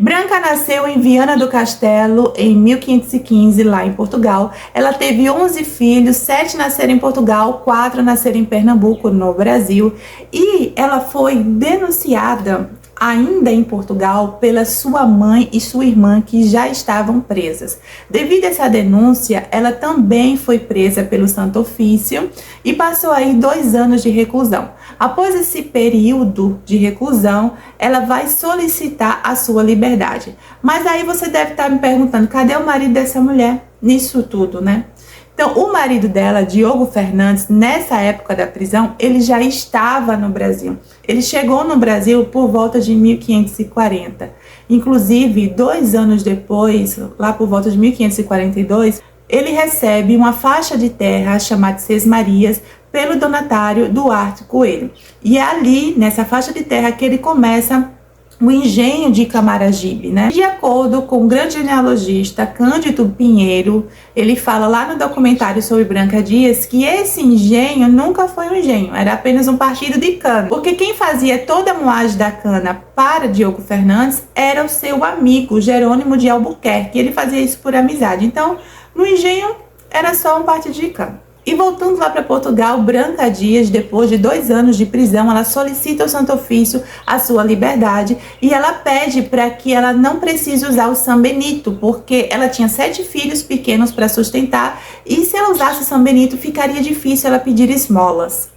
Branca nasceu em Viana do Castelo em 1515, lá em Portugal. Ela teve 11 filhos, 7 nasceram em Portugal, 4 nasceram em Pernambuco, no Brasil. E ela foi denunciada ainda em Portugal pela sua mãe e sua irmã, que já estavam presas. Devido a essa denúncia, ela também foi presa pelo Santo Ofício e passou aí 2 anos de reclusão. Após esse período de reclusão, ela vai solicitar a sua liberdade. Mas aí você deve estar me perguntando, cadê o marido dessa mulher nisso tudo, né? Então, o marido dela, Diogo Fernandes, nessa época da prisão, ele já estava no Brasil. Ele chegou no Brasil por volta de 1540. Inclusive, 2 anos depois, lá por volta de 1542, ele recebe uma faixa de terra chamada Sesmarias pelo donatário Duarte Coelho. E é ali, nessa faixa de terra, que ele começa o engenho de Camaragibe, né? De acordo com o grande genealogista Cândido Pinheiro, ele fala lá no documentário sobre Branca Dias que esse engenho nunca foi um engenho, era apenas um partido de cana, porque quem fazia toda a moagem da cana para Diogo Fernandes era o seu amigo Jerônimo de Albuquerque, ele fazia isso por amizade. Então, no engenho era só um partido de cana. E voltando lá para Portugal, Branca Dias, depois de 2 anos de prisão, ela solicita ao Santo Ofício a sua liberdade e ela pede para que ela não precise usar o São Benito, porque ela tinha 7 filhos pequenos para sustentar e se ela usasse o São Benito ficaria difícil ela pedir esmolas.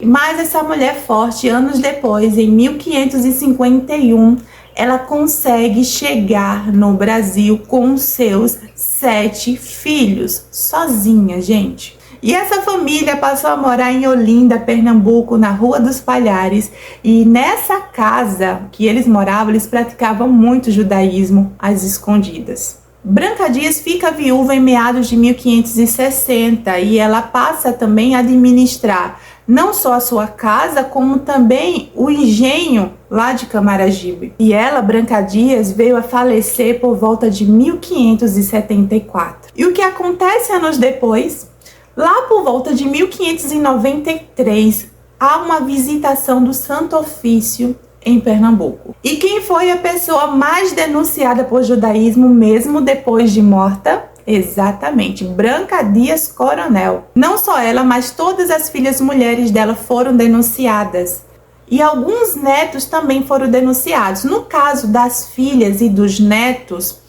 Mas essa mulher forte, anos depois, em 1551, ela consegue chegar no Brasil com seus 7 filhos, sozinha, gente. E essa família passou a morar em Olinda, Pernambuco, na Rua dos Palhares. E nessa casa que eles moravam, eles praticavam muito judaísmo às escondidas. Branca Dias fica viúva em meados de 1560 e ela passa também a administrar não só a sua casa, como também o engenho lá de Camaragibe. E ela, Branca Dias, veio a falecer por volta de 1574. E o que acontece anos depois? Lá por volta de 1593, há uma visitação do Santo Ofício em Pernambuco. E quem foi a pessoa mais denunciada por judaísmo mesmo depois de morta? Exatamente, Branca Dias Coronel. Não só ela, mas todas as filhas mulheres dela foram denunciadas. E alguns netos também foram denunciados. No caso das filhas e dos netos,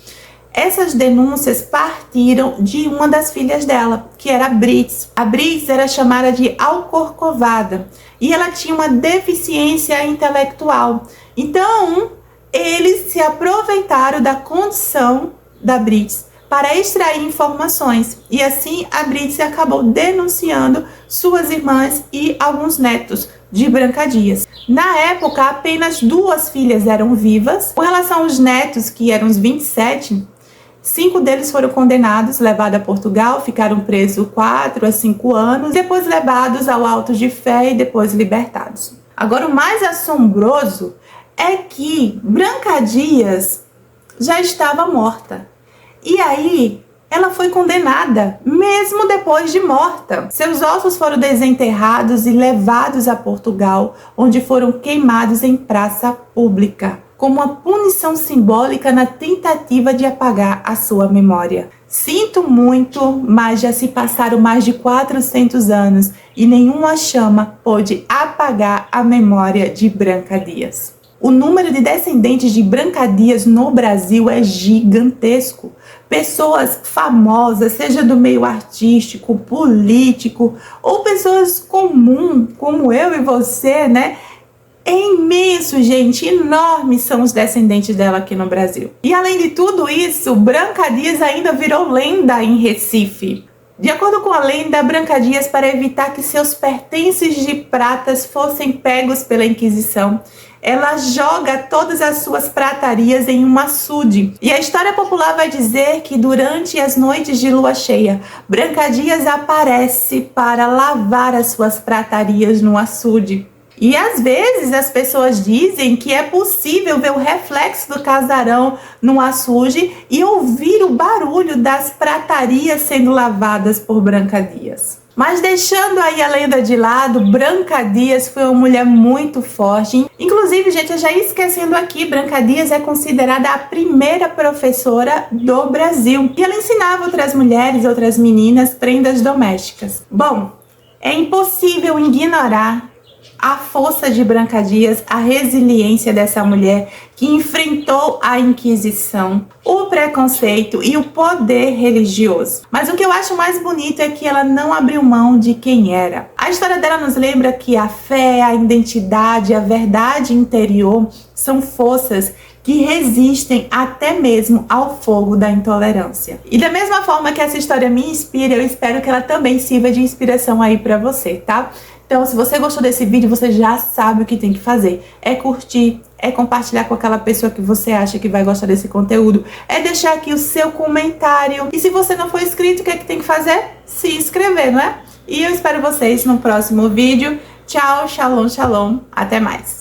essas denúncias partiram de uma das filhas dela, que era a Brits. A Brits era chamada de Alcorcovada e ela tinha uma deficiência intelectual. Então, eles se aproveitaram da condição da Brits para extrair informações, e assim a Brits acabou denunciando suas irmãs e alguns netos de Branca Dias. Na época, apenas 2 filhas eram vivas. Com relação aos netos, que eram os 27, 5 deles foram condenados, levados a Portugal, ficaram presos 4 a 5 anos, depois levados ao auto de fé e depois libertados. Agora, o mais assombroso é que Branca Dias já estava morta. E aí, ela foi condenada, mesmo depois de morta. Seus ossos foram desenterrados e levados a Portugal, onde foram queimados em praça pública, como uma punição simbólica na tentativa de apagar a sua memória. Sinto muito, mas já se passaram mais de 400 anos e nenhuma chama pôde apagar a memória de Branca Dias. O número de descendentes de Branca Dias no Brasil é gigantesco. Pessoas famosas, seja do meio artístico, político, ou pessoas comuns, como eu e você, né? É imenso, gente, enormes são os descendentes dela aqui no Brasil. E além de tudo isso, Branca Dias ainda virou lenda em Recife. De acordo com a lenda, Branca Dias, para evitar que seus pertences de pratas fossem pegos pela Inquisição, ela joga todas as suas pratarias em um açude. E a história popular vai dizer que durante as noites de lua cheia, Branca Dias aparece para lavar as suas pratarias no açude. E às vezes as pessoas dizem que é possível ver o reflexo do casarão no açude e ouvir o barulho das pratarias sendo lavadas por Branca Dias. Mas deixando aí a lenda de lado, Branca Dias foi uma mulher muito forte. Inclusive, gente, eu já ia esquecendo aqui, Branca Dias é considerada a primeira professora do Brasil. E ela ensinava outras mulheres, outras meninas, prendas domésticas. Bom, é impossível ignorar a força de Branca Dias, a resiliência dessa mulher que enfrentou a Inquisição, o preconceito e o poder religioso. Mas o que eu acho mais bonito é que ela não abriu mão de quem era. A história dela nos lembra que a fé, a identidade, a verdade interior são forças que resistem até mesmo ao fogo da intolerância. E da mesma forma que essa história me inspira, eu espero que ela também sirva de inspiração aí pra você, tá? Então, se você gostou desse vídeo, você já sabe o que tem que fazer. É curtir, é compartilhar com aquela pessoa que você acha que vai gostar desse conteúdo, é deixar aqui o seu comentário. E se você não for inscrito, o que é que tem que fazer? Se inscrever, não é? E eu espero vocês no próximo vídeo. Tchau, shalom, shalom. Até mais.